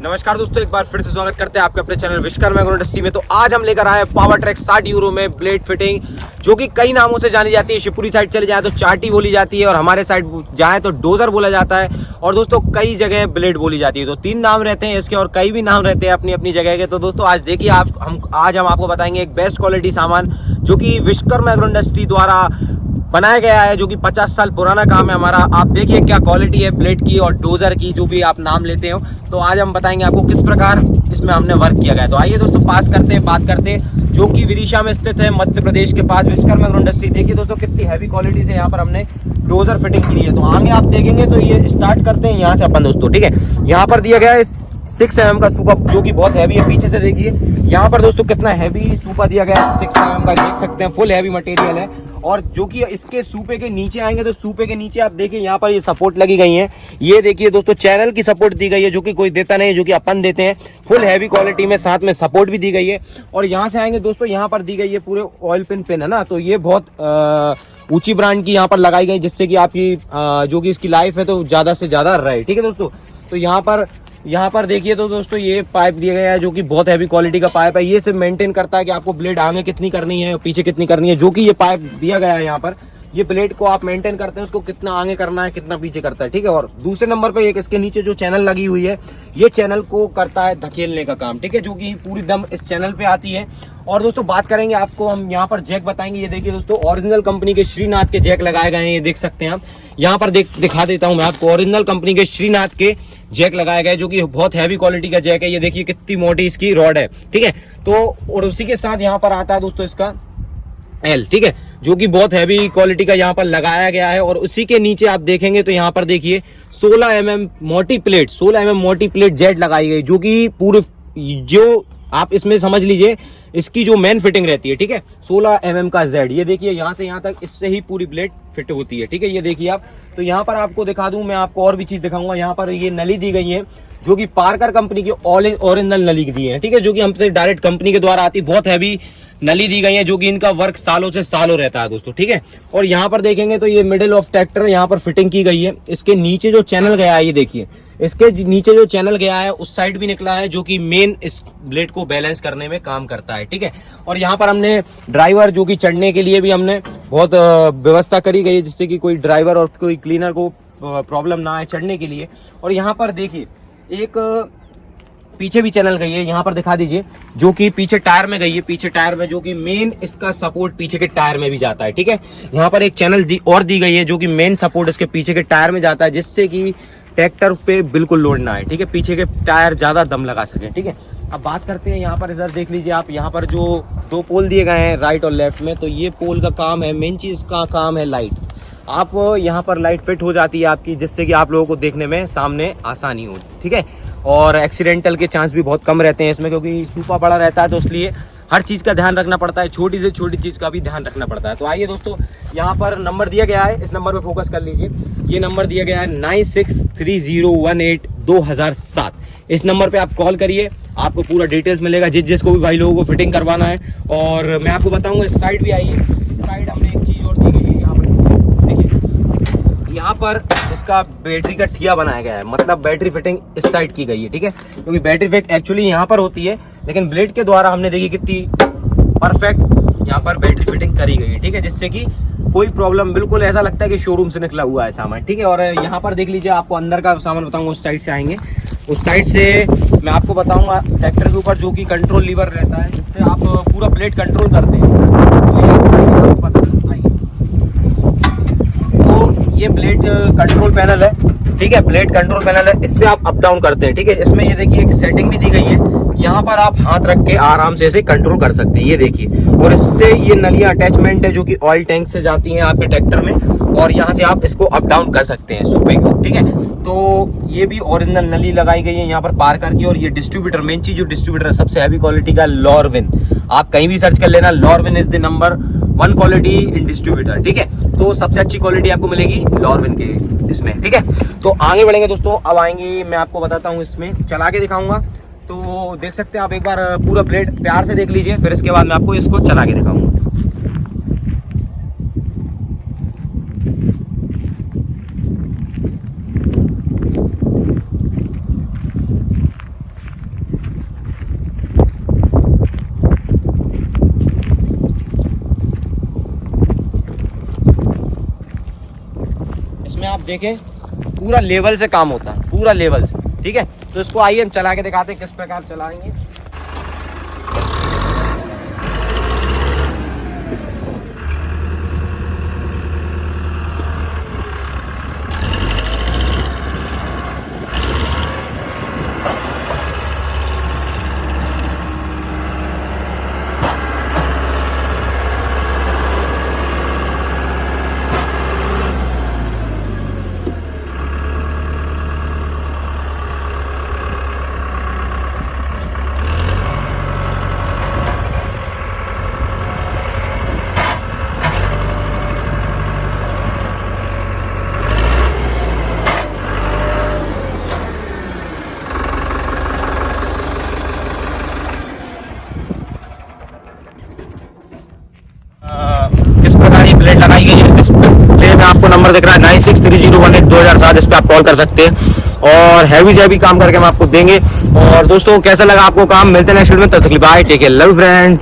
नमस्कार दोस्तों, एक बार फिर से स्वागत करते हैं आपके अपने चैनल विश्वकर्मा एग्रो इंडस्ट्री में। तो आज हम लेकर आए हैं पावर ट्रैक 60 यूरो में ब्लेड फिटिंग, जो कि कई नामों से जानी जाती है। शिवपुरी साइड चले जाए तो चाटी बोली जाती है, और हमारे साइड जाए तो डोजर बोला जाता है, और दोस्तों कई जगह ब्लेड बोली जाती है। तो 3 नाम रहते हैं इसके, और कई भी नाम रहते हैं अपनी अपनी जगह के। तो दोस्तों आज देखिए, आज हम आपको बताएंगे एक बेस्ट क्वालिटी सामान, जो कि विश्वकर्मा एग्रो इंडस्ट्री द्वारा बनाया गया है, जो कि 50 साल पुराना काम है हमारा। आप देखिए क्या क्वालिटी है ब्लेड की और डोजर की, जो भी आप नाम लेते हो। तो आज हम बताएंगे आपको किस प्रकार इसमें हमने वर्क किया गया है। तो आइए दोस्तों बात करते हैं, जो कि विदिशा में स्थित है, मध्य प्रदेश के पास विश्वकर्मा एग्रो इंडस्ट्री। देखिए दोस्तों कितनी हैवी क्वालिटी से यहाँ पर हमने डोजर फिटिंग की है। तो आगे आप देखेंगे तो ये स्टार्ट करते हैं यहाँ से अपन दोस्तों, ठीक है। यहाँ पर दिया गया है 6 mm का सूपा, जो कि बहुत हैवी है। पीछे से देखिए यहाँ पर दोस्तों कितना हैवी सूपा दिया गया है, 6 mm का, देख सकते हैं फुल हैवी मटेरियल है। और जो कि इसके सूपे के नीचे आएंगे तो सूपे के नीचे आप देखिए यहाँ पर ये सपोर्ट लगी गई है। ये देखिए दोस्तों चैनल की सपोर्ट दी गई है, जो कि कोई देता नहीं है, जो कि अपन देते हैं। फुल हैवी क्वालिटी में, साथ में सपोर्ट भी दी गई है। और यहाँ से आएंगे दोस्तों, यहाँ पर दी गई है पूरे ऑयल पिन है ना, तो ये बहुत ऊंची ब्रांड की यहाँ पर लगाई गई, जिससे कि आपकी जो कि इसकी लाइफ है तो ज्यादा से ज्यादा रहे, ठीक है दोस्तों। तो यहाँ पर देखिए तो दोस्तों ये पाइप दिया गया है, जो कि बहुत हैवी क्वालिटी का पाइप है। ये सिर्फ मेंटेन करता है कि आपको ब्लेड आगे कितनी करनी है और पीछे कितनी करनी है। जो कि ये पाइप दिया गया है यहाँ पर, ये ब्लेड को आप मेंटेन करते हैं, उसको कितना आगे करना है कितना पीछे करता है, ठीक है। और दूसरे नंबर पे एक इसके नीचे जो चैनल लगी हुई है, ये चैनल को करता है धकेलने का काम, ठीक है, जो कि पूरी दम इस चैनल पे आती है। और दोस्तों बात करेंगे, आपको हम यहाँ पर जैक बताएंगे। ये देखिए दोस्तों ओरिजिनल कंपनी के श्रीनाथ के जैक लगाए गए हैं, ये देख सकते हैं आप। यहाँ पर दिखा देता हूँ मैं आपको, ओरिजिनल कंपनी के श्रीनाथ के जैक लगाए गए, जो कि बहुत हैवी क्वालिटी का जैक है। ये देखिए कितनी मोटी इसकी रॉड है, ठीक है। तो और उसी के साथ यहाँ पर आता है दोस्तों इसका एल, ठीक है, जो कि बहुत हैवी क्वालिटी का यहाँ पर लगाया गया है। और उसी के नीचे आप देखेंगे तो यहाँ पर देखिए 16 mm मोटी प्लेट जेड लगाई गई, जो कि पूरे जो आप इसमें समझ लीजिए इसकी जो मेन फिटिंग रहती है, ठीक है, 16 mm का जेड। ये देखिए यहाँ से यहाँ तक इससे ही पूरी प्लेट फिट होती है, ठीक है। ये देखिए आप, तो यहाँ पर आपको दिखा दूं, मैं आपको और भी चीज दिखाऊंगा। यहाँ पर ये नली दी गई है, जो कि पार्कर कंपनी की ओरिजिनल नली दी है, ठीक है, जो कि हमसे डायरेक्ट कंपनी के द्वारा आती। बहुत हैवी नली दी गई है, जो कि इनका वर्क सालों से सालों रहता है दोस्तों, ठीक है। और यहाँ पर देखेंगे तो ये मिडिल ऑफ ट्रैक्टर यहाँ पर फिटिंग की गई है। इसके नीचे जो चैनल गया है, ये देखिए इसके नीचे जो चैनल गया है उस साइड भी निकला है, जो कि मेन इस ब्लेड को बैलेंस करने में काम करता है, ठीक है। और यहाँ पर हमने ड्राइवर, जो कि चढ़ने के लिए भी हमने बहुत व्यवस्था करी गई है, जिससे कि कोई ड्राइवर और कोई क्लीनर को प्रॉब्लम ना आए चढ़ने के लिए। और यहाँ पर देखिए एक पीछे भी चैनल गई है, यहाँ पर दिखा दीजिए, जो कि पीछे टायर में गई है, पीछे टायर में, जो कि मेन इसका सपोर्ट पीछे के टायर में भी जाता है, ठीक है। यहाँ पर एक चैनल दी गई है, जो कि मेन सपोर्ट इसके पीछे के टायर में जाता है, जिससे कि ट्रैक्टर पे बिल्कुल लोड ना आए, ठीक है, पीछे के टायर ज्यादा दम लगा सके, ठीक है। अब बात करते हैं यहाँ पर, इधर देख लीजिए आप, यहाँ पर जो 2 पोल दिए गए हैं राइट और लेफ्ट में, तो ये पोल का काम है, मेन चीज का काम है लाइट। आप यहाँ पर लाइट फिट हो जाती है आपकी, जिससे कि आप लोगों को देखने में सामने आसानी होती, ठीक है। और एक्सीडेंटल के चांस भी बहुत कम रहते हैं इसमें, क्योंकि सूपा बड़ा रहता है, तो इसलिए हर चीज़ का ध्यान रखना पड़ता है, छोटी से छोटी चीज़ का भी ध्यान रखना पड़ता है। तो आइए दोस्तों, यहाँ पर नंबर दिया गया है, इस नंबर पे फोकस कर लीजिए। ये नंबर दिया गया है 9630182007। इस नंबर पे आप कॉल करिए, आपको पूरा डिटेल्स मिलेगा, जिसको भी भाई लोगों को फिटिंग करवाना है। और मैं आपको बताऊंगा, इस साइड भी आइए, इस साइड हमने एक चीज़ और दी गई है। यहाँ पर देखिए, यहाँ पर इसका बैटरी का ठिया बनाया गया है, मतलब बैटरी फिटिंग इस साइड की गई है, ठीक है, क्योंकि बैटरी फिट एक्चुअली यहाँ पर होती है, लेकिन ब्लेड के द्वारा हमने देखी कितनी परफेक्ट यहाँ पर बैटरी फिटिंग करी गई है, ठीक है, जिससे कि कोई प्रॉब्लम, बिल्कुल ऐसा लगता है कि शोरूम से निकला हुआ है सामान, ठीक है। और यहाँ पर देख लीजिए, आपको अंदर का सामान बताऊंगा, उस साइड से आएंगे, उस साइड से मैं आपको बताऊंगा ट्रैक्टर के ऊपर जो कि कंट्रोल लीवर रहता है, जिससे आप पूरा ब्लेड कंट्रोल करते हैं। तो ये ब्लेड कंट्रोल पैनल है, ठीक है, ब्लेड कंट्रोल पैनल है, इससे आप अप डाउन करते हैं, ठीक है। इसमें ये देखिए एक सेटिंग भी दी गई है, यहाँ पर आप हाथ रख के आराम से इसे कंट्रोल कर सकते हैं, ये देखिए। और इससे ये नलियां अटैचमेंट है, जो कि ऑयल टैंक से जाती हैं आपके ट्रैक्टर में, और यहाँ से आप इसको अप डाउन कर सकते हैं सूपे को, ठीक है। तो ये भी ओरिजिनल नली लगाई गई है यहाँ पर पार्कर की। और ये डिस्ट्रीब्यूटर, मेन चीज जो डिस्ट्रीब्यूटर है, सबसे हैवी क्वालिटी का लॉरविन, आप कहीं भी सर्च कर लेना, Lorwin is the number 1 quality in distributor, ठीक है। तो सबसे अच्छी क्वालिटी आपको मिलेगी लॉरविन के इसमें, ठीक है। तो आगे बढ़ेंगे दोस्तों, अब आएंगे, मैं आपको बताता हूँ, इसमें चला के दिखाऊंगा। तो देख सकते हैं आप, एक बार पूरा ब्लेड प्यार से देख लीजिए, फिर इसके बाद मैं आपको इसको चला के दिखाऊंगा। आप देखें पूरा लेवल से काम होता है, पूरा लेवल से। ठीक है, तो इसको आइए हम चला के दिखाते हैं किस प्रकार चलाएंगे। किस प्रकार ये प्लेट लगाई गई है, डिस्प्ले में आपको नंबर दिख रहा है 9630182007, इस पे आप कॉल कर सकते हैं और हैवी काम करके हम आपको देंगे। और दोस्तों कैसा लगा आपको काम, मिलते हैं नेक्स्ट वीडियो में, तब तक के लिए bye, take care, love friends.